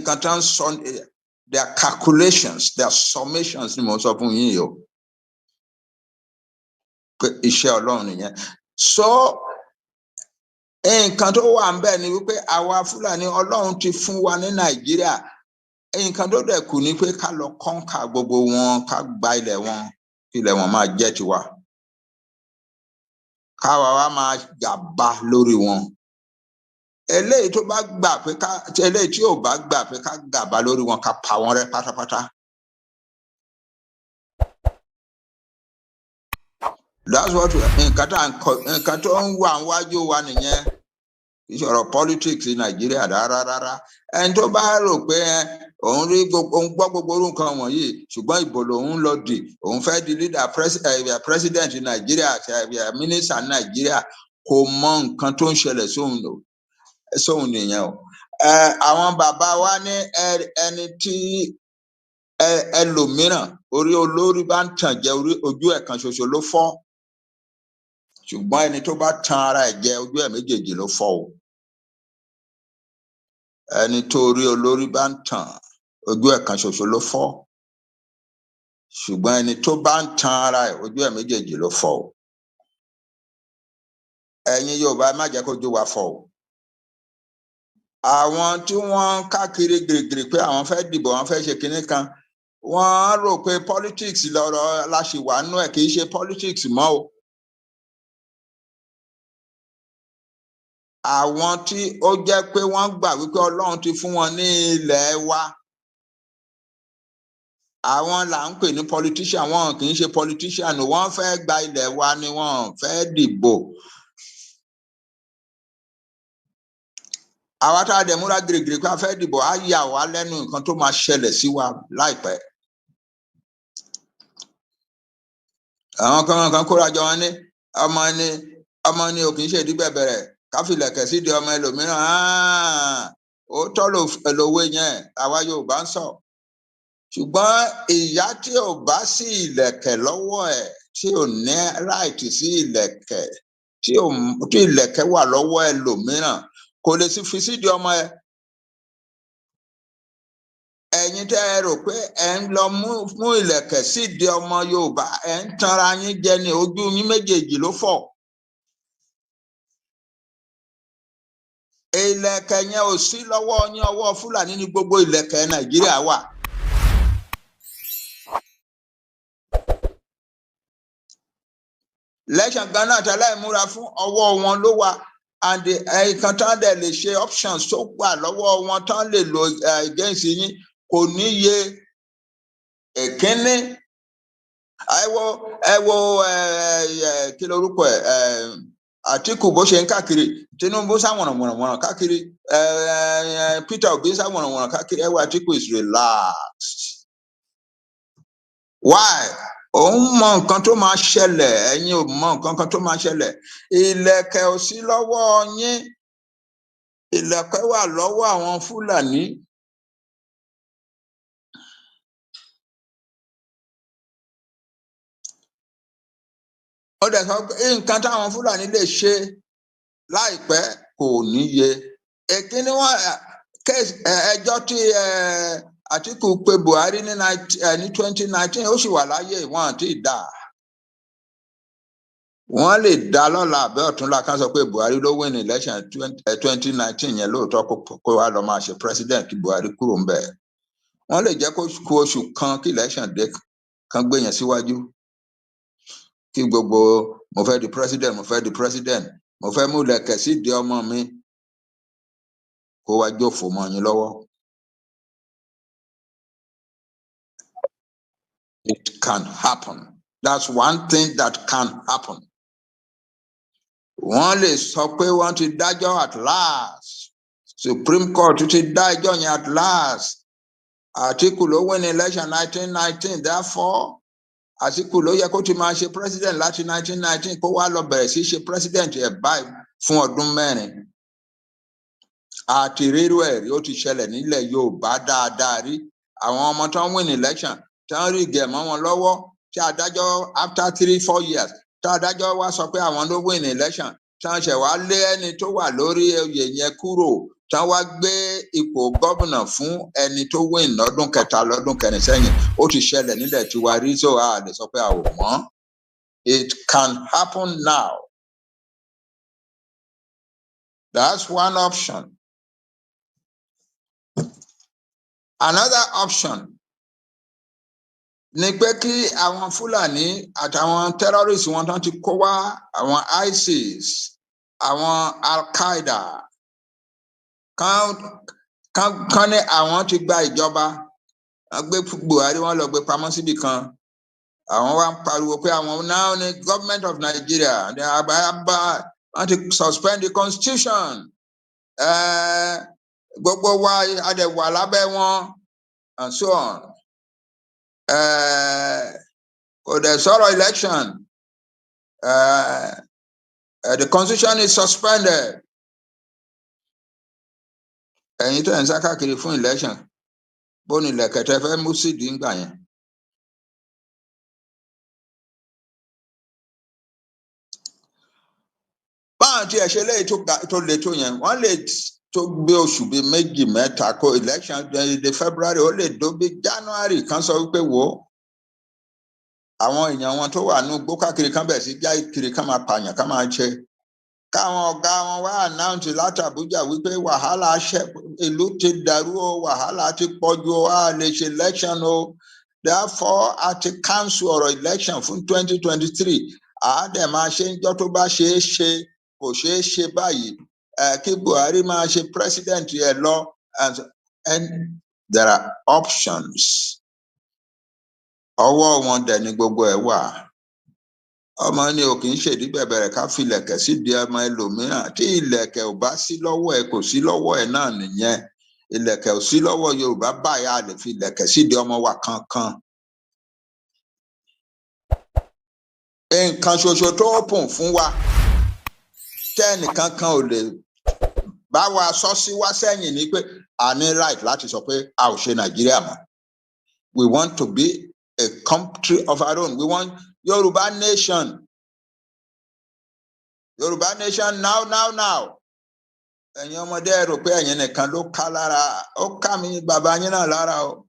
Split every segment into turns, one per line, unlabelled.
nǹkan tán sọ their calculations, their summations ni mo sọ fún yín o. Iṣẹ́ Ọlọ́run nìyẹn. So nǹkan tó wà ń bẹ̀ ni wípé àwa Fúlàní Ọlọ́run ti fún wa ní Nàìjíríà. Nǹkan tó dẹ̀ kù ni pé ká lọ kọ́ńkà gbogbo wọn, ká gba ilẹ̀ wọn máa jẹ́ tiwa. Káwa wá máa gàba lórí wọn. Eléyìí tó bá gbà pé eléyìí tí ò bá gbà pé ká gàba lórí wọn, ká pa wọn rẹ́ pátápátá. That's what nǹkan tó ń wà níwájú wa nìyẹn. Ìṣòro politics ní Nàìjíríà rárá. Ẹni tó bá rò pé òun gbọ́ gbogbo nǹkan wọ̀nyí, ṣùgbọ́n ìbò lòun lọ dì, òun fẹ́ di leader president Nàìjíríà, minister Nàìjíríà, kò mọ nǹkan tó ń ṣẹlẹ̀ sóhun nìyẹn o. Àwọn bàbá wa ní ẹni tí ẹlòmíràn orí olórí bá ń tàn jẹ ojú ẹ̀ kan ṣoṣo ló fọ́. Ṣùgbọ́n ẹni tó bá tan ara ẹ̀ jẹ ojú ẹ̀ méjèèjì ló fọ́ o. Ẹni tó rí olórí bá ń tàn ojú ẹ̀ kan ṣoṣo ló fọ́. Ṣùgbọ́n ẹni tó bá ń tan ara ẹ̀ ojú ẹ̀ méjèèjì ló fọ́ o. Ẹ̀yin Yorùbá má jẹ́ kójú wa fọ́ o. Àwọn tí wọ́n káàkiri gìrìgìrì pé àwọn fẹ́ dìbò, àwọn fẹ́ ṣe kinní kan, wọ́n rò pé politics lọ́rọ̀ láṣìwà nú ẹ̀, kì í ṣe politics mọ́ o. Àwọn tí ó jẹ́ pé wọ́n gbà wípé Ọlọ́run ti fún wọn ní ilẹ̀ wa, àwọn là ń pè ní politician. Wọn kì í ṣe politician, wọ́n fẹ́ gba ilẹ̀ wa ni wọ́n fẹ́ dìbò. Àwa tá a dẹ̀ múra gírígírí pé a fẹ́ dìbò, á yà wá lẹ́nu nǹkan tó máa ṣẹlẹ̀ sí wa láìpẹ́. Àwọn kan kóra jọ wọn ní ọmọ ni ò kì í ṣe ìdí bẹ̀bẹ̀rẹ̀, káfílẹ̀kẹ̀ sí di ọmọ ẹlòmíràn. Ó tọ́ lòwe yẹn, àwa Yorùbá ń sọ. Ṣùgbọ́n ìyá tí ò bá sí ìlẹ̀kẹ̀ lọ́wọ́ ẹ̀, tí ò ní right sí ìlẹ̀kẹ̀, tí ìlẹ̀kẹ̀ wà lọ́wọ́ ẹlòmíràn, kò lè fi sídìí ọmọ ẹ. Ẹ̀yin tẹ́ ẹ rò pé ẹ ń lọ mú ìlẹ̀kẹ̀ sídìí ọmọ Yorùbá, ẹ ń tanra yín jẹ ní ojú yín méjèèjì ló fọ́. Ìlẹ̀kẹ̀ yẹn ò sí lọ́wọ́ yín, ọwọ́ Fúlàní ní gbogbo ìlẹ̀kẹ̀ Nàìjíríà wà. Lẹ́sàn Ghana àtàláì múra fún ọwọ́ wọn ló wà. And ẹ̀ẹ̀kan tán dẹ̀ lè ṣe options tó wà lọ́wọ́ wọn tán lè lo against yín kò níye. Èkínní, ẹ wo kí lorúkọ ẹ̀ Àtíkù bó ṣe ń káàkiri, Tinubu sáwọ̀nà káàkiri, Peter Obi sáwọ̀nà káàkiri. Ẹ wo Àtíkù is relaxed. Why? Òun mọ nǹkan tó máa ṣẹlẹ̀, ẹ̀yin ò mọ nǹkan tó máa ṣẹlẹ̀. Ìlẹ̀kẹ̀ ò sí lọ́wọ́ yín, ìlẹ̀kẹ̀ wà lọ́wọ́ àwọn Fúlàní. Ó dẹ̀ sọ pé nǹkan táwọn Fúlàní lè ṣe láìpẹ́ kò níye. Èkínní ẹjọ́ tí Àtíkù pé Buhari ní 2019 ó sì wà láyé, wọn àti ìdá. Wọ́n lè dá lọ́la àbẹ́ ọ̀túnla kan sọ pé Buhari ló win election 2019 yẹn lóòótọ́ kó wá lọ máa ṣe president kí Buhari kúrò ń bẹ̀. Wọ́n lè jẹ́ kó kù oṣù kan kí election dé kan gbé yẹn síwájú. Kí gbogbo mo fẹ́ di president, mo fẹ́ mú ìlẹ̀kẹ̀ sídìí ọmọ mi, kó wá jófò mọ́ yín lọ́wọ́. It can happen. That's one thing that can happen. Wọ́n lè sọ pé wọ́n ti dájọ́ at last. Supreme Court ti dá ẹjọ́ yẹn at last. Àtíkù ló win election 1919, therefore Àtíkù ló yẹ kó ti máa ṣe president láti 1919 kó wá lọ bẹ̀rẹ̀ sí ṣe president ẹ̀ báyìí fún ọdún 4. Àti rírú ẹ̀ rí, ó ti ṣẹlẹ̀ nílẹ̀ Yorùbá dáadáa rí. Àwọn ọmọ tó ń win election tán rí gẹ̀mọ́ wọn lọ́wọ́, tí adájọ́ after 3-4 years tí adájọ́ wá sọ pé àwọn ló win election, tán ṣẹ̀ wá lé ẹni tó wà lórí oyè yẹn kúrò tán wá gbé ipò gómìnà fún ẹni tó win lọ́dún kẹta lọ́dún kẹrin sẹ́yìn ó ti ṣẹlẹ̀ nílẹ̀ tiwa rí so a lè sọ pé a ò mọ̀. It can happen now. That's one option. Another option ni pé kí àwọn Fúlàní àtàwọn terrorists wọn tán ti kó wá àwọn ISIS àwọn Al-Qaeda kan ní àwọn ti gba ìjọba wọ́n gbé Buhari wọ́n lọ gbé pamọ́ síbì kan àwọn wá ń pariwo pé àwọn náà ní government of Nigeria wọ́n ti suspend the constitution gbogbo wa adẹ̀wà lábẹ́ wọn and so on. Kò dẹ̀ sọ̀rọ̀ election the constitution is suspended. Ẹ̀yin tó ń sá káàkiri fún election bó ni ilẹ̀kẹ̀tẹ̀ fẹ́ mú sídìí ńgbà yẹn. Báwọn tí ẹ ṣe léyìí tó le tó yẹn wọ́n lè tó gbé oṣù bíi méjì mẹ́ta kó election de February ó lè dó bí January kan sọ wípé wò ó àwọn èèyàn wọn tó wà ní gbó káàkiri kan bẹ̀ sí já kiri kan máa pààyàn kan máa ṣe káwọn ọ̀gá wọn wá announce láti Abuja wípé wàhálà ìlú ti dàrú o wàhálà ti pọ̀jù o a lè ṣe election o therefore a ti cancel ọ̀rọ̀ election fún 2023 àádẹ́ máa ṣe ń jọ́ tó bá ṣeé ṣe kò ṣeé ṣe báyìí kí Buhari máa ṣe president ẹ lọ and there are options ọwọ́ wọn dẹ̀ ni gbogbo ẹ̀ wà ọmọ ni ò kì í ṣèdí bẹ̀bẹ̀rẹ̀ ká fi ilẹ̀kẹ̀ sí di ọmọ ẹlòmíràn tí ilẹ̀kẹ̀ ò bá sí lọ́wọ́ ẹ kò sí lọ́wọ́ ẹ náà nìyẹn ilẹ̀kẹ̀ ò sí lọ́wọ́ Yorùbá báyà lè fi ilẹ̀kẹ̀ sí di ọmọ wa kankan. Nǹkan ṣoṣo tó open fún wa tẹ́nìkan kan ò lè bá wa sọ sí wá sẹ́yìn ni pé a ní right láti sọ pé a ò ṣe Nàìjíríà mọ́. We want to be a country of our own. We want Yoruba nation. Yoruba nation now. Ẹ̀yin ọmọdé rò pé ẹ̀yin nìkan ló ká lára ó ká mi bàbá yín náà lára o.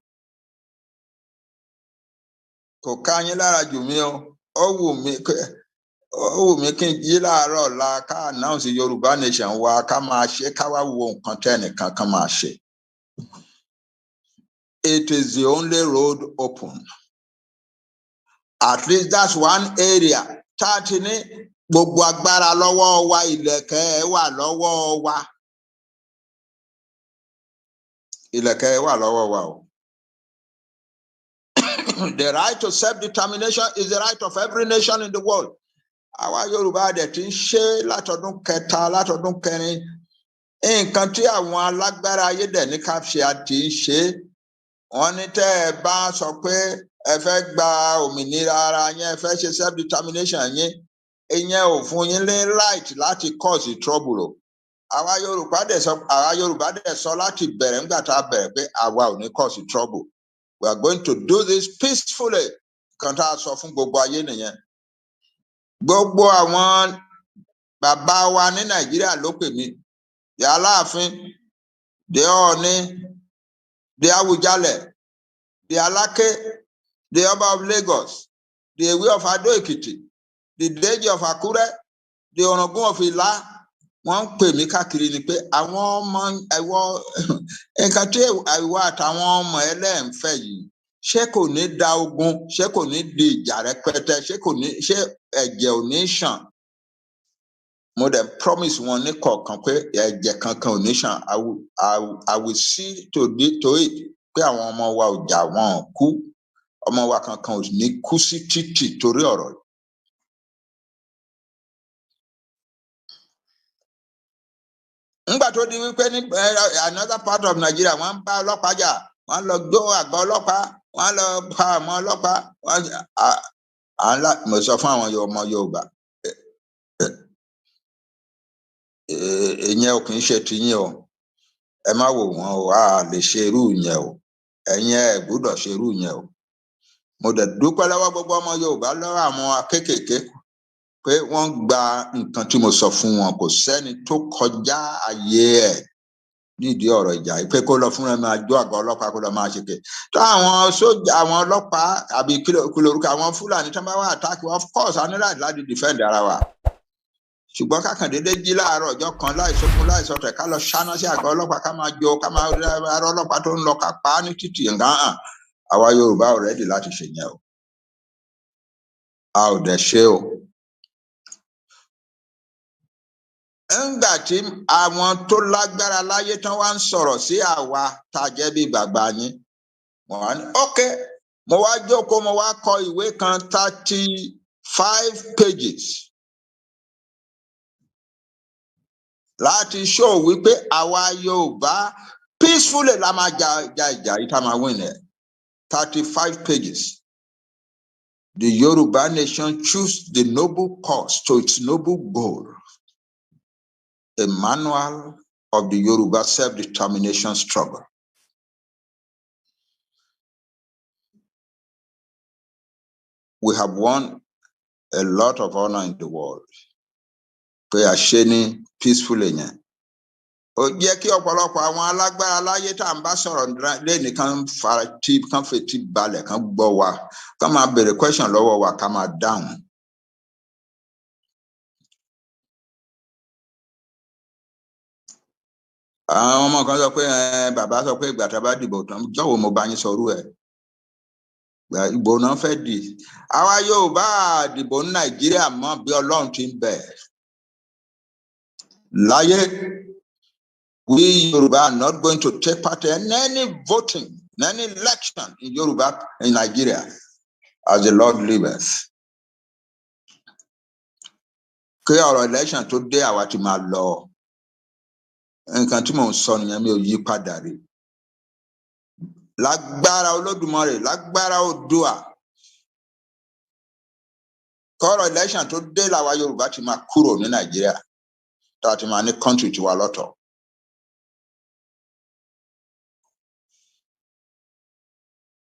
Kò ká yín lára jù mí o. Ó wù mí kí n jí láàárọ̀ ọ̀la ká announce Yoruba nation wa ká máa ṣe ká wá wo nǹkan tẹ́nìkan kan máa ṣe. It is the only road open. At least that's one area. Táàtì ní gbogbo agbára lọ́wọ́ wa ilẹ̀kẹ̀ wà lọ́wọ́ wa. Ilẹ̀kẹ̀ wà lọ́wọ́ wa o. The right to self-determination is the right of every nation in the world. Àwa Yorùbá dẹ̀ ti ń ṣe látọdún kẹta látọdún kẹrin. Nǹkan tí àwọn alágbára ayé dẹ̀ ní ká ṣe àti ń ṣe. Wọ́n ní tẹ́ ẹ bá sọ pé ẹ fẹ́ gba òmìnira ara yín ẹ fẹ́ ṣe self-determination yín ìyẹn ò fún yín ní right láti cause trouble o. Àwa Yorùbá dẹ̀ sọ láti bẹ̀rẹ̀ nígbà tá a bẹ̀rẹ̀ pé àwa ò ní cause trouble. We are going to do this peacefully. Kan tá a sọ fún gbogbo ayé nìyẹn. Gbogbo àwọn bàbá wa ní Nàìjíríà ló pè mí. Di Aláàfin, di Ọọ̀ni, di Awujale, di Aláké, the Oba of Lagos, the Ewe of Ado Ekiti, the Deji of Akure, the Orogun of Ila, wọ́n ń pè mí káàkiri ni pé àwọn ọmọ nǹkan tí àìwá àtàwọn ọmọ ẹlẹ́ǹfẹ́ yìí ṣé kò ní da ogun ṣé kò ní di ìjà rẹpẹtẹ ṣé ẹ̀jẹ̀ ò ní ṣàn. Mo dẹ̀ promise wọn ní kọ̀ọ̀kan pé ẹ̀jẹ̀ kankan ò ní ṣàn. I will see to it pé àwọn ọmọ wa ò jà wọn ò kú. Ọmọ wa kankan ò ní kú sí títì torí ọ̀rọ̀ yìí. Nígbà tó di wípé ní another part of Nigeria wọ́n ń bá ọlọ́pàá jà wọ́n lọ gbó àgbà ọlọ́pàá wọ́n lọ pa àwọn ọlọ́pàá mo sọ fún àwọn ọmọ Yorùbá ìyẹn ò kì í ṣe tiyín o ẹ má wò wọ́n o a lè ṣe irú yẹn o ẹ̀yin ẹ gbọ́dọ̀ ṣe irú yẹn o. Mo dẹ̀ dúpẹ́ lọ́wọ́ gbogbo ọmọ Yorùbá lọ́wọ́ àwọn kéékèèké pé wọ́n gba nǹkan tí mo sọ fún wọn, kò sẹ́ni tó kọjá ayé ẹ̀ nídìí ọ̀rọ̀ ìjà yìí pé kó lọ fún ẹ máa jó àgọ́ ọlọ́pàá kó lọ máa ṣe ké. Tó àwọn sójà, àwọn ọlọ́pàá àbí kìlórúkọ àwọn Fúlàní tó bá wà attack, of course a ní right láti defend ara wa. Ṣùgbọ́n kákan dédé jí láàárọ̀ ọjọ́ kan láìsókun láìsọtẹ̀ ká lọ ṣáná sí àgọ́ ọlọ́pàá ká máa jó, ká máa rọ ọlọ́pàá tó ń lọ ká pa á ní títì nǹkan hàn. Àwa Yorùbá ò ready láti ṣe yẹn o. A ò dẹ̀ ṣe o. Ńgbà tí àwọn tó lágbára láyé tán wá ń sọ̀rọ̀ sí àwa tá a jẹ́ bí bàbá yín, wọ́n wá ní okay, mo wá jókòó mo wá kọ ìwé kan 35 pages láti show wípé àwa Yorùbá peacefully la máa ja ìjà yìí tá máa win ẹ̀. 35 pages. The Yoruba nation choose the noble cause to its noble goal. A manual of the Yoruba self-determination struggle. We have won a lot of honor in the world. Pé a ṣe ní peacefully yẹn. Ó jẹ́ kí ọ̀pọ̀lọpọ̀ àwọn alágbára láyé tá à ń bá sọ̀rọ̀ lẹ́nìí kan fetí balẹ̀ kan gbọ́ wa, ká máa béèrè question lọ́wọ́ wa ká máa dáhùn. Àwọn ọmọ kan sọ pé bàbá sọ pé ìgbà tá a bá dìbò tán jọ̀wọ́ mo bá yín sọrú ẹ̀. Ìbò náà fẹ́ dì. Àwa Yorùbá dìbò ní Nàìjíríà mọ́ bí Ọlọ́run ti ń bẹ̀. Láyé, we Yoruba are not going to take part in any voting, in any election in Yoruba, in Nigeria, as the Lord liveth. Kí ọ̀rọ̀ election tó dé àwa ti máa lọ. Nǹkan tí mò ń sọ nìyẹn, mi ò yí padà rí. Lágbára Olódùmarè, lágbára Oòduà. Kọ́rọ̀ election tó dé làwa Yorùbá ti máa kúrò ní Nàìjíríà. Tá a ti máa ní country tiwa lọ́tọ̀.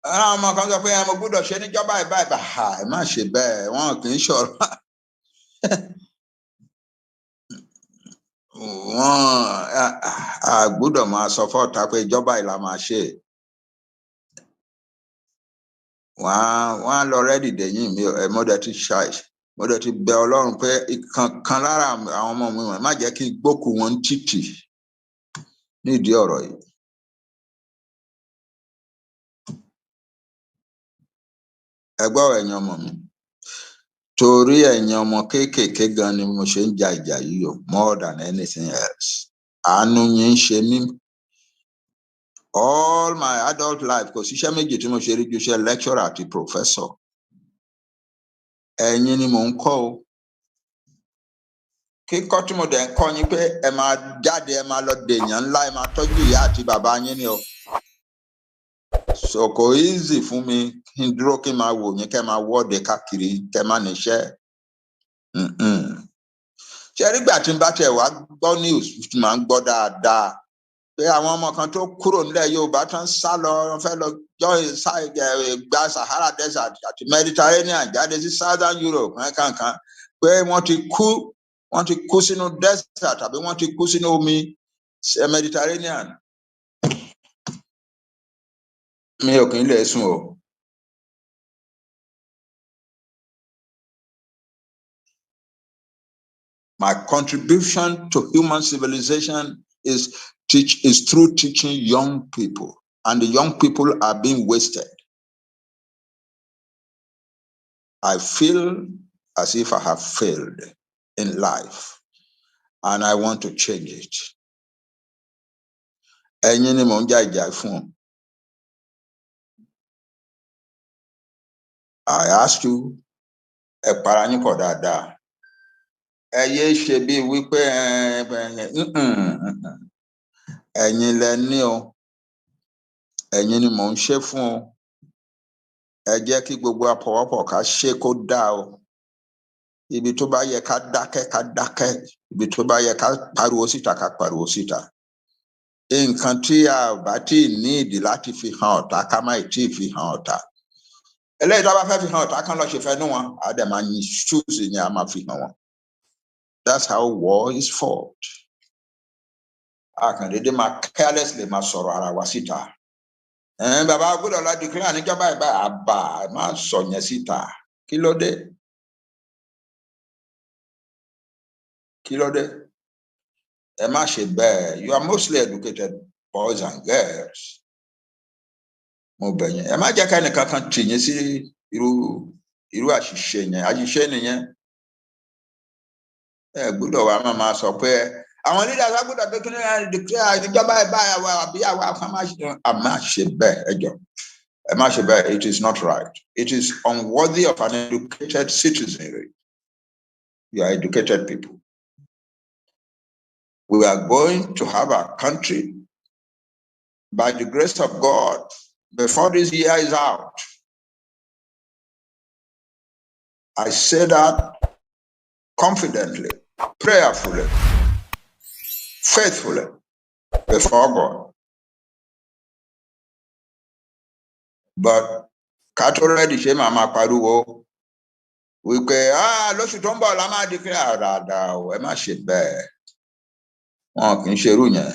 Àwọn ọmọ kan sọ pé mo gbọ́dọ̀ ṣe níjọba ìbáìbà. Ẹ má ṣe bẹ́ẹ̀, wọn kì í ṣọ̀rọ̀. Wọ́n a gbọ́dọ̀ máa sọ fọ́ọ̀tà pé ìjọba ìlà máa ṣe. Wọ́n á lọ rẹ́dì dẹ̀yìn mi, mo dẹ̀ ti bẹ Ọlọ́run pé ìkankan lára àwọn ọmọ mi má jẹ́ kí gbókù wọn títì nídìí ọ̀rọ̀ yìí. Ẹ gbọ́ ẹ̀yin ọmọ mi, torí ẹ̀yin ọmọ kéékèèké gan ni mo ṣe ń ja ìjà yìí o, more than anything else. Àánú yín ń ṣe mí. All my adult life kò síṣẹ́ méjì tí mo ṣe rí ju iṣẹ́ lecturer àti professor. Ẹ̀yin ni mò ń kọ́ o. Kíkọ́ tí mo dẹ̀ ń kọ́ yín pé ẹ máa jáde, ẹ máa lọ dèèyàn ńlá, ẹ máa tọ́jú ìyá àti bàbá yín ni o. So kò easy fún mi kí n dúró kí n máa wò yín kẹ́ máa wọ́de káàkiri kẹ́ má níṣẹ́. Ṣé nígbà tí n bá tẹ̀ wá gbọ́ news tí màá ń gbọ́ dáadáa pé àwọn ọmọ kan tó kúrò nílẹ̀ Yorùbá tán sá lọ fẹ́ lọ gba Sahara Desert àti Mediterranean jáde sí Southern Europe kankan pé wọ́n ti kú sínú desert tàbí wọ́n ti kú sínú omi Mediterranean. Mi ò kì í lè sùn o. My contribution to human civilization is through teaching young people, and the young people are being wasted. I feel as if I have failed in life, and I want to change it. Ẹ̀yin ni mò ń jà ìjà fún. I ask you, ẹ para yín pọ̀ dáadáa. Ẹ yé ṣe bí wípé ẹ̀yin lẹ ní o. Ẹ̀yin ni mò ń ṣe fún o. Ẹ jẹ́ kí gbogbo àpọ̀wọ́pọ̀ ká ṣe kó dáa o. Ibi tó bá yẹ ká dákẹ́, ibi tó bá yẹ ká pariwo síta ká pariwo síta. Nǹkan tí a bá tí ní ìdí láti fi hàn ọ̀tá ká má tí fi hàn ọ̀tá. eléyìí tó bá fẹ́ fi hàn ọ̀tá kan lọ ṣe fẹ́ nú wọn àdè máa yin ṣúùsì ni a máa fi hàn wọn. That's how war is fought. Àkàndédé máa carelessly máa sọ̀rọ̀ ara wa síta. Bàbá gbọ́dọ̀ la declare níjọba ìbá àbá máa sọ yẹn síta. Kí ló dé? Kí ló dé? Ẹ má ṣe bẹ́ẹ̀. You are mostly educated boys and girls. Mo bẹ̀ yín. Ẹ má jẹ́ ká ẹnìkan kan tì yín sí irú àṣìṣe yẹn. Àṣìṣe nìyẹn. Ẹ gbọ́dọ̀ wa máa sọ pé àwọn leaders gbọ́dọ̀ pé kí ni declare níjọba ìbá àbí àwa kan má ṣe bẹ́ẹ̀ ẹ jọ̀ọ́. It is not right. It is unworthy of an educated citizenry. You are educated people. We are going to have a country by the grace of God before this year is out. I say that confidently, prayerfully, faithfully before God. But Catholic ṣe máa pariwo wípé lóṣù tó ń bọ̀ la máa declare dáadáa o ẹ má ṣe bẹ́ẹ̀ wọn kì í ṣerú yẹn.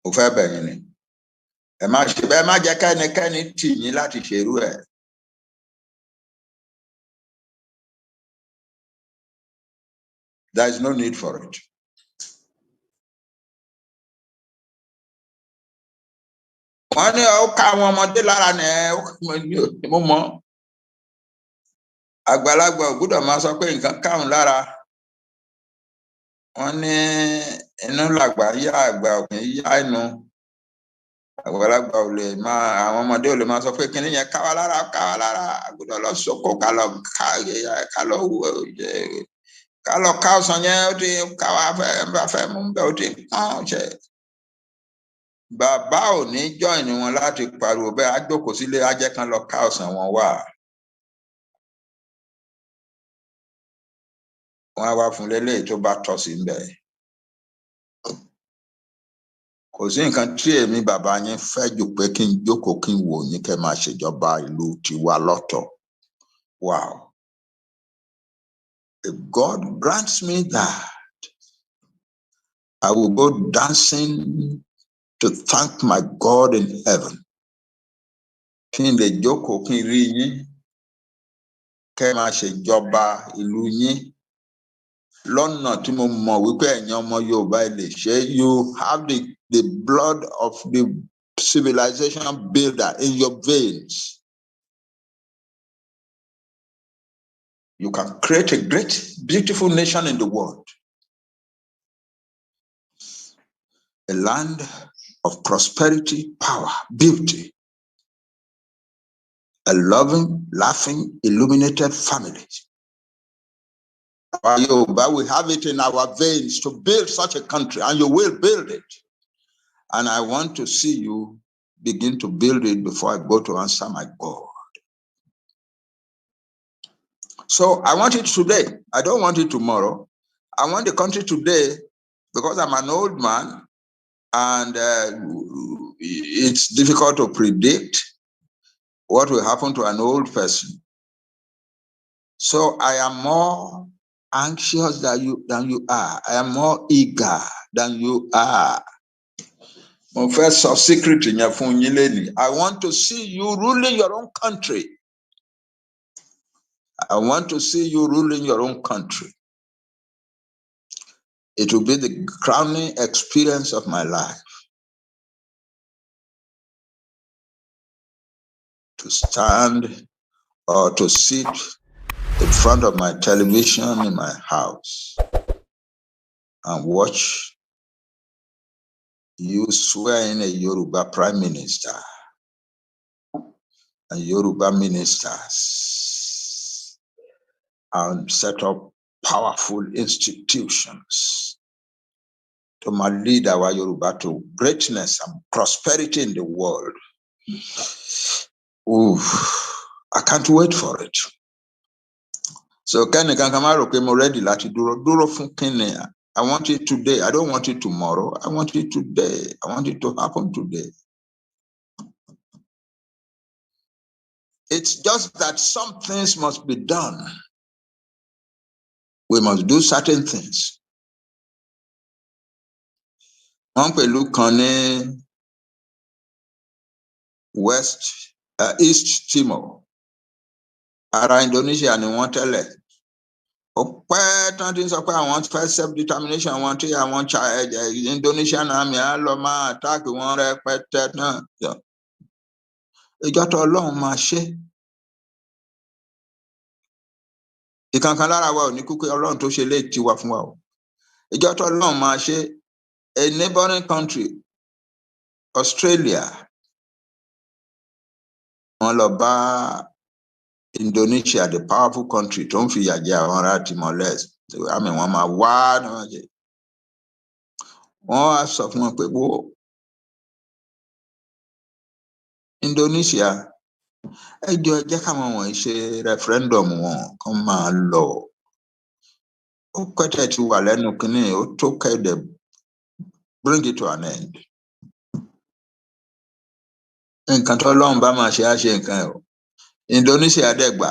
Mo fẹ́ bẹ̀ yín ni ẹ má ṣe bẹ́ẹ̀, má jẹ́ kẹ́nikẹ́ni tì yín láti ṣerú ẹ̀. There is no need for it. Wọ́n ní ó ká àwọn ọmọdé lára ní mo mọ̀ àgbàlagbà ò gbọ́dọ̀ máa sọ pé nǹkan káwọn lára. Wọ́n ní inú làgbà yá àgbà òkè yá inú. Àgbàlagbà ò lè máa àwọn ọmọdé ò lè máa sọ pé kíní yẹn ká wa lára àgbọ́dọ̀ lọ sóko ká lọ ká ọsàn yẹn ó ti ká wa fẹ́ mú bẹ́ẹ̀ ó ti pọ́n ṣe. Bàbá ò ní join wọn láti pariwo bẹ́ẹ̀ á jókòó sílé á jẹ́ kán lọ ká ọsàn wọn wá. Wọ́n á wá fún lélẹ́yìí tó bá tọ́ sí bẹ́ẹ̀. Kò sí nǹkan tí èmi bàbá yín fẹ́ jù pé kí n jókòó kí n wò yín kẹ́ máa ṣèjọba ìlú tiwa lọ́tọ̀. Wow. If God grants me that, I will go dancing to thank my God in heaven. Kí n lè jókòó kí n rí yín kẹ́ máa ṣèjọba ìlú yín lọ́nà tí mo mọ̀ wípé ẹ̀yin ọmọ Yorùbá lè ṣe. You have the blood of the civilization builder in your veins. You can create a great, beautiful nation in the world. A land of prosperity, power, beauty. A loving, laughing, illuminated family. Yoruba, we have it in our veins to build such a country, and you will build it. And I want to see you begin to build it before I go to answer my God. So I want it today. I don't want it tomorrow. I want the country today because I'm an old man and it's difficult to predict what will happen to an old person. So I am more anxious than you are. I am more eager than you are. My first secret in your phone, I want to see you ruling your own country. I want to see you ruling your own country. It will be the crowning experience of my life to stand or to sit in front of my television in my house and watch you swear in a Yoruba prime minister and Yoruba ministers and set up powerful institutions to lead our Yoruba to greatness and prosperity in the world. I can't wait for it. So kẹ́nìkan kan máa rò pé mo ready láti dúró fún kíni I want it today. I don't want it tomorrow. I want it today. I want it to happen today. It's just that some things must be done. We must do certain things. Wọ́n pẹ̀lú kan ní East Timor. Ara Indonesia ni wọ́n tẹ́lẹ̀. Ó pẹ́ tán tí ń sọ pé àwọn fẹ́ self-determination wọn tí àwọn Indonesian army á lọ máa attack wọn rẹpẹtẹ náà. Ìjọ tó Ọlọ́run máa ṣe. Ìkankan lára wa ò ní kú pé Ọlọ́run tó ṣe léè tiwa fún wa o. Ìjọ tó Ọlọ́run máa ṣe. A neighboring country, Australia, wọ́n lọ bá Indonesia, the powerful country, tó ń fi ìyà jẹ àwọn ará Timor-Leste. Àmì wọn máa wá ní wọn jẹ. Wọ́n á sọ fún wọn pé Indonesia, ẹ jẹ́ káwọn wọ̀nyí ṣe referendum wọn kán máa lọ. Ó kẹ́tẹ̀ ti wà lẹ́nu kínní, ó tó kẹ́dẹ̀ bring it to an end. Nǹkan tó Ọlọ́run bá máa ṣe á ṣe nǹkan ẹ̀ o. Indonesia dẹ̀ gbà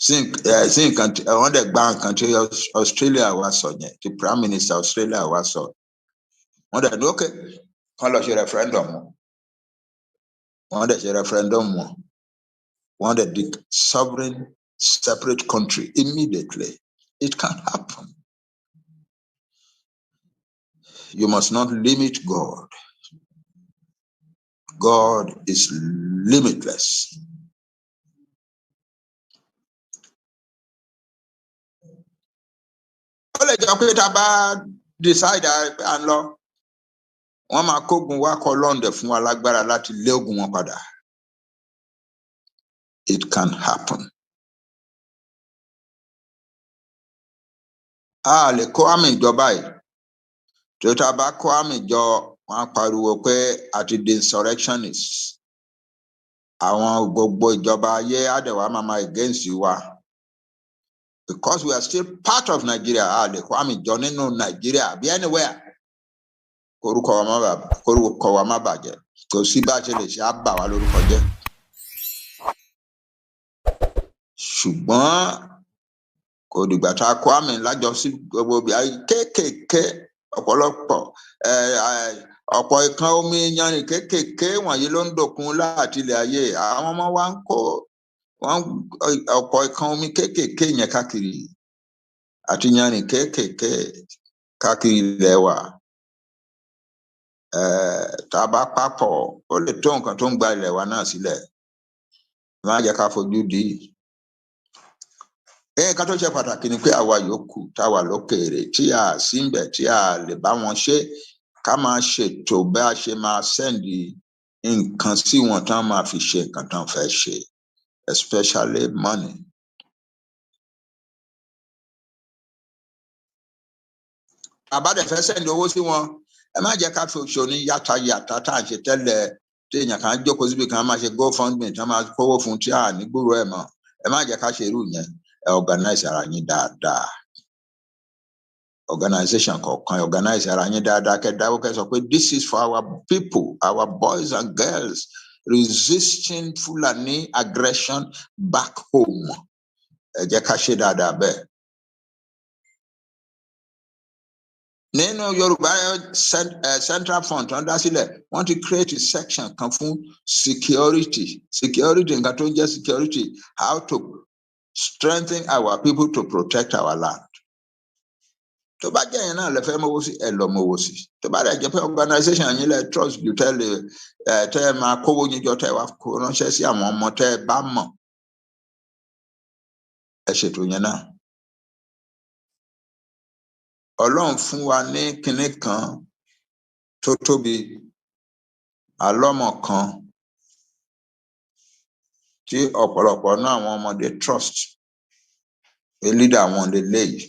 sí nǹkan wọ́n dẹ̀ gba nǹkan tí Australia wá sọ yẹn, tí Prime Minister Australia wá sọ. Wọ́n dẹ̀ ní okay, kán lọ ṣe referendum wọn. Wọ́n dẹ̀ ṣe referendum wọn. Wọ́n dẹ̀ di sovereign separate country immediately. It can happen. You must not limit God. God is limitless. Ó lè jẹ́ pé tá a bá decide à ń lọ, wọ́n máa kógun wá kọ́ London fún wa lágbára láti lé ogun wọn padà. It can happen. A lè kó àmì ìjọba yìí. Tó tá a bá kó àmì ìjọ, wọ́n á pariwo pé àti the insurrectionists. Àwọn gbogbo ìjọba ayé àdẹ̀wà máa against wa. Because we are still part of Nigeria, a lè kó àmì ìjọ nínú Nigeria bí anywhere. Korúkọ wa má bàjẹ́. Kò sí bá a ṣe lè ṣe á bà wá lórúkọ jẹ́. Ṣùgbọ́n kò dìgbà tá a kó àmì lájọ sí gbogbo ibi kéékèèké ọ̀pọ̀lọpọ̀ ọ̀pọ̀ ìkan omi yanrìn kéékèèké wọ̀nyí ló ń dòkun láti ilẹ̀ ayé. Àwọn ọmọ wa ń kó ọ̀pọ̀ ìkan omi kéékèèké yẹn káàkiri àti yanrìn kéékèèké káàkiri ilẹ̀ wa. Tá a bá papọ̀ ó lè tó nǹkan tó ń gba ilẹ̀ wa náà sílẹ̀. Má jẹ́ ká fojú di. Ká tó ṣe pàtàkì ni pé àwa yòókù táwa lókèèrè tí a sí ń bẹ̀ tí a lè bá wọn ṣe ká máa ṣètò bí a ṣe máa sẹ́ndì nǹkan sí wọn tán máa fi ṣe nǹkan tán fẹ́ ṣe, especially money. Àbádẹ̀ fẹ́ sẹ́ndì owó sí wọn, ẹ má jẹ́ ká fi òṣòní yàtà tá à ń ṣe tẹ́lẹ̀ tí èèyàn kan jókòó síbi kan máa ṣe GoFundMe tí wọ́n máa kówó fún tí a ní gbúrò ẹ̀ mọ́. Ẹ má jẹ́ ká ṣe irú yẹn. Ẹ organize ara yín dáadáa. Organization kọ̀ọ̀kan organize ara yín dáadáa kẹ́ dáwọ́ kẹ́ sọ pé this is for our people, our boys and girls resisting Fulani aggression back home. Ẹ jẹ́ ká ṣe dáadáa bẹ́ẹ̀. Nínú Yorùbá Central Fund tó ń dá sílẹ̀, wọ́n ti create a section kan fún security. Security nǹkan tó ń jẹ́ security, how to strengthen our people to protect our land. Tó bá jẹ́ yẹn náà lè fẹ́ mọ́wó sí, ẹ lọ mọ́wó sí. Tó bá dẹ̀ jẹ́ pé organization yín lẹ trust ju tẹ́ ẹ máa kówó yín jọ tẹ́ ẹ wá kó ránṣẹ́ sí àwọn ọmọ tẹ́ ẹ bá mọ̀. Ẹ ṣètò yẹn náà. Ọlọ́run fún wa ní kinní kan tó tóbi, àlọ́mọ̀ kan tí ọ̀pọ̀lọpọ̀ náà àwọn ọmọdé trust. A leader wọn lè léyìí.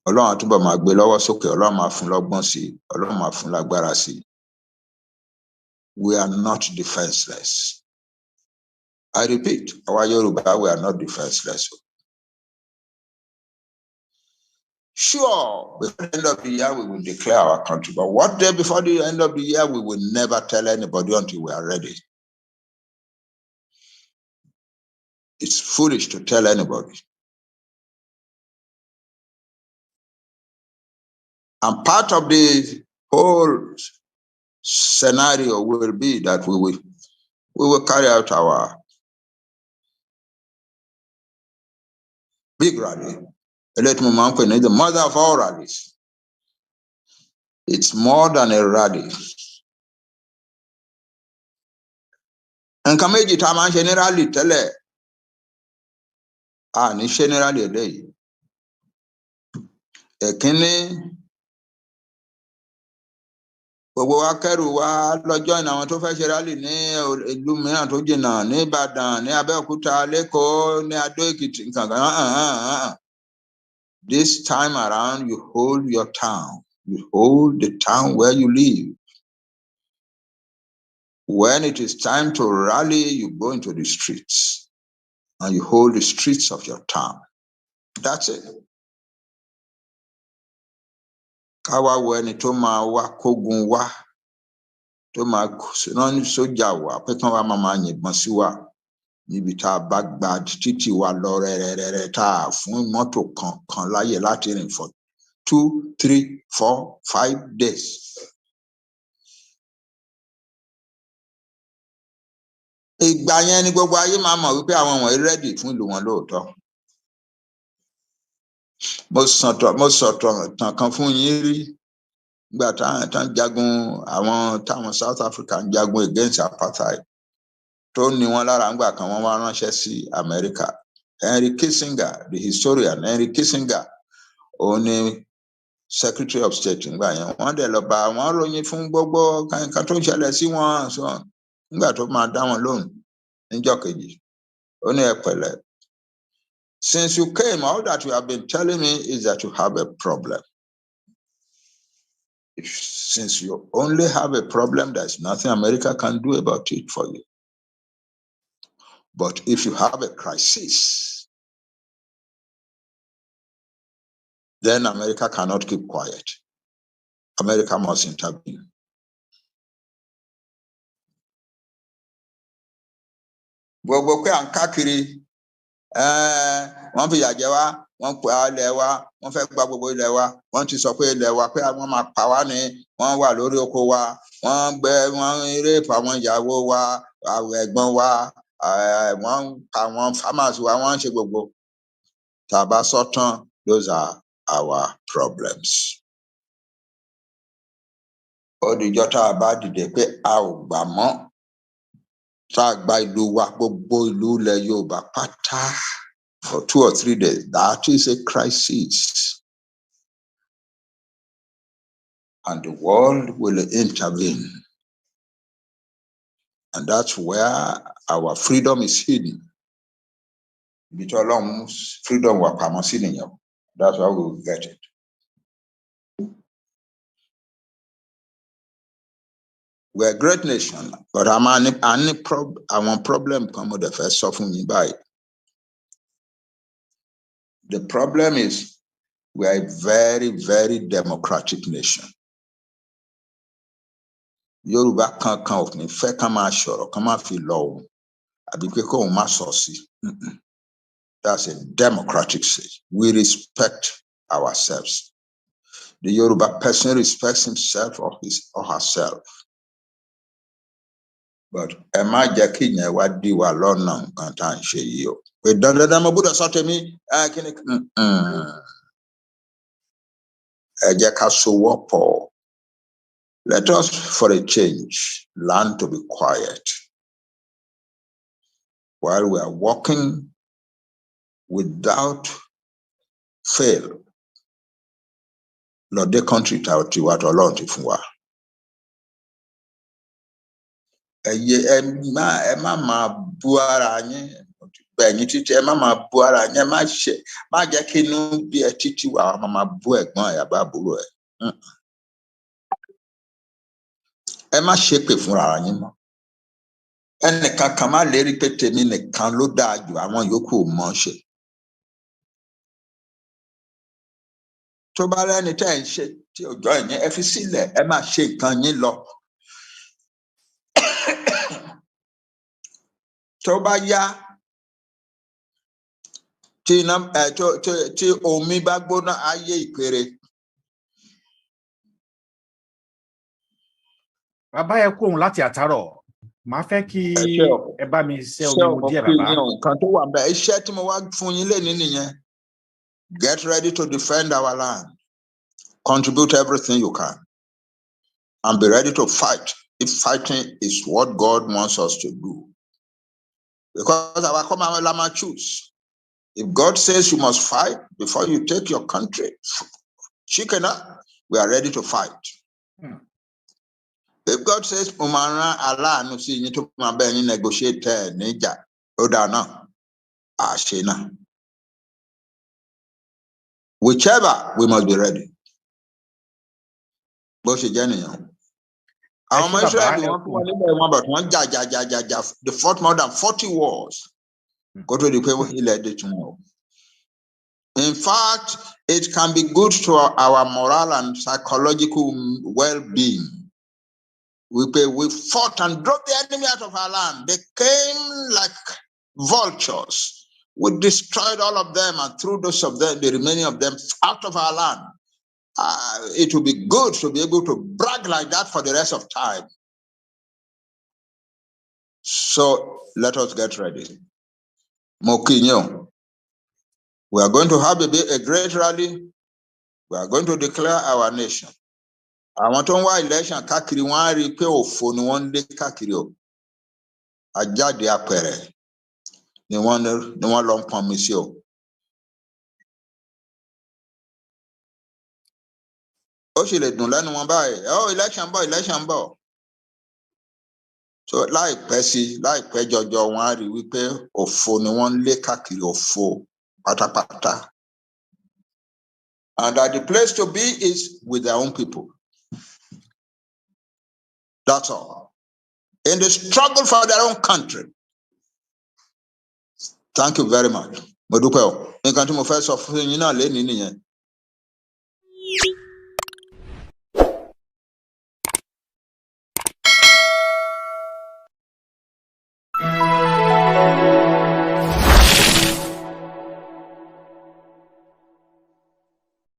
Ọlọ́run á túbọ̀ máa gbé lọ́wọ́ sókè, Ọlọ́run máa fún lọ́gbọ́n sí, Ọlọ́run máa fún lágbára sí. We are not defenseless. I repeat, our Yoruba, we are not defenseless. Sure, before the end of the year, we will declare our country. But what day before the end of the year, we will never tell anybody until we are ready. It's foolish to tell anybody. And part of the whole scenario will be that we will carry out our big rally. The mother of all rallies. It's more than a rally. Nǹkan méjì tá a máa ń ṣe ní rally tẹ́lẹ̀, a ní ṣe ní rally eléyìí. Ẹ̀kínní, gbogbo wa kẹ́rù wa lọ́jọ́ ìná àwọn tó fẹ́ ṣe rally ní ìlú mìíràn tó jìnnà, ní Ìbàdàn, ní Abẹ́òkúta, l'Ékòó, ní Adó-Èkìtì, nǹkan kan. This time around, you hold your town. You hold the town where you live. When it is time to rally, you go into the streets and you hold the streets of your town. That's it. Káwá wo ẹni tó máa wá kógun wá, tó máa rán ní sójà wá, pé kán wá máa yìnbọn sí wa níbi tá a bá gba títì wa lọ rẹ́rẹ́rẹ́rẹ́ tá a fún mọ́tò kan láyè láti rìn for 2, 3, 4, 5 days. Ìgbà yẹn ni gbogbo ayé máa mọ̀ wípé àwọn wọ̀nyí rẹ́dì fún ìlú wọn lóòótọ́. Mo sọ̀tọ̀ tàn kan fún yín rí nígbà táwọn jagun àwọn táwọn South Africa ń jagun against apartheid tó ní wọn lára ńgbà kan wọ́n wá ránṣẹ́ sí America. Henry Kissinger, the historian Henry Kissinger, òun ni Secretary of State ńgbà yẹn. Wọ́n dẹ̀ lọ bá wọn ròyìn fún gbogbo nǹkan tó ń ṣẹlẹ̀ sí wọn nígbà tó máa dá wọn lóhùn níjọ́ kejì. Ó ní ẹ pẹ̀lẹ́. Since you came, all that you have been telling me is that you have a problem. Since you only have a problem, there's nothing America can do about it for you. But if you have a crisis, then America cannot keep quiet. America must intervene. Gbogbo pé à ń káàkiri, wọ́n fìyà jẹ wá, wọ́n pa ilẹ̀ wa, wọ́n fẹ́ gba gbogbo ilẹ̀ wa, wọ́n ti sọ pé ilẹ̀ wa pé wọ́n máa pa wá ní, wọ́n wà lórí oko wa, wọ́n rape àwọn ìyàwó wa, àwọn ẹ̀gbọ́n wa, wọ́n pa àwọn farmers wa, wọ́n ṣe gbogbo. Tá a bá sọ tán, those are our problems. Ó dìjọ́ tá a bá dìde pé a ò gbà mọ́, tá a gba ìlú wa, gbogbo ìlú ilẹ̀ Yorùbá pátá for 2 or 3 days. That is a crisis. And the world will intervene. And that's where our freedom is hidden. Freedom wa pamọ́ sí nìyẹn. That's why we will get it. We're a great nation, but our problem come with the first suffering by. The problem is we are a very, very democratic nation. Yorùbá kankan ò ní fẹ́ ká máa sọ̀rọ̀, ká máa fi lọ òun, àbí pé kó òun má sọ sí. That's a democratic state. We respect ourselves. The Yoruba person respects himself or herself. But ẹ má jẹ́ kí ìyẹn wá dí wa lọ́nà nǹkan tá à ń ṣe yìí o. Pé dandan mo gbọ́dọ̀ sọ tèmi, kíni. Ẹ jẹ́ ká sowọ́pọ̀. Let us, for a change, learn to be quiet while we are working without fail. Lord, the country to what Ọlọ́run ti fún wa. Ẹ má máa bú ara yín, bẹ̀yìn títí ẹ má máa bú ara yín, má jẹ́ kí inú bí ẹ títí wà á máa bú ẹ̀gbọ́n ẹ̀ àbá àbúrò ẹ̀. Ẹ má ṣépè fúnra ara yín mọ́. Ẹnìkan kan má lérí pé tèmi nìkan ló dáa jù, àwọn yòókù ò mọ̀ ṣe. tó bá lẹ́ni tẹ́ ń ṣe tí ọjọ́ yẹn ẹ fi sílẹ̀ ẹ máa ṣe nǹkan yín lọ. Tó bá yá tí omi bá gbóná ayé ìpèrè.
Bàbá ẹ kú òun láti àtàrọ̀. Màá fẹ́ kí ẹ bá mi ṣe omi mu díẹ̀ bàbá.
Nǹkan tó wà bẹ́ẹ̀ iṣẹ́ tí mo wá fún yín lénìí nìyẹn. Get ready to defend our land. Contribute everything you can. And be ready to fight if fighting is what God wants us to do. Because our command lama choose. If God says you must fight before you take your country, chicken up, we are ready to fight. If God says, Umara Allah no see you to negotiate Nija, Odana, Ashena. Whichever, we must be ready. They fought more than 40 wars. Go to the people he led it tomorrow. In fact, it can be good to our moral and psychological well-being. We fought and drove the enemy out of our land. They came like vultures. We destroyed all of them and threw those of them, the remaining of them, out of our land. It would be good to be able to brag like that for the rest of time. So let us get ready. Mokinyo. We are going to have a great rally. We are going to declare our nation. I want to wá election káàkiri wọ́n á rí pé òfò ni wọ́n lé káàkiri o. Àjáde àpẹẹrẹ ni wọ́n lọ ń pọn mi sí o. Ó sì lè dùn lẹ́nu wọn báyìí. Election bọ̀. So láìpẹ́ jọjọ wọ́n á rí wípé òfò ni wọ́n lé káàkiri òfò pátápátá. And that the place to be is with their own people. That's all. In the struggle for their own country. Thank you very much. Mo dúpẹ́ o. Nǹkan tí mo fẹ́ sọ fún yín náà lénìí nìyẹn.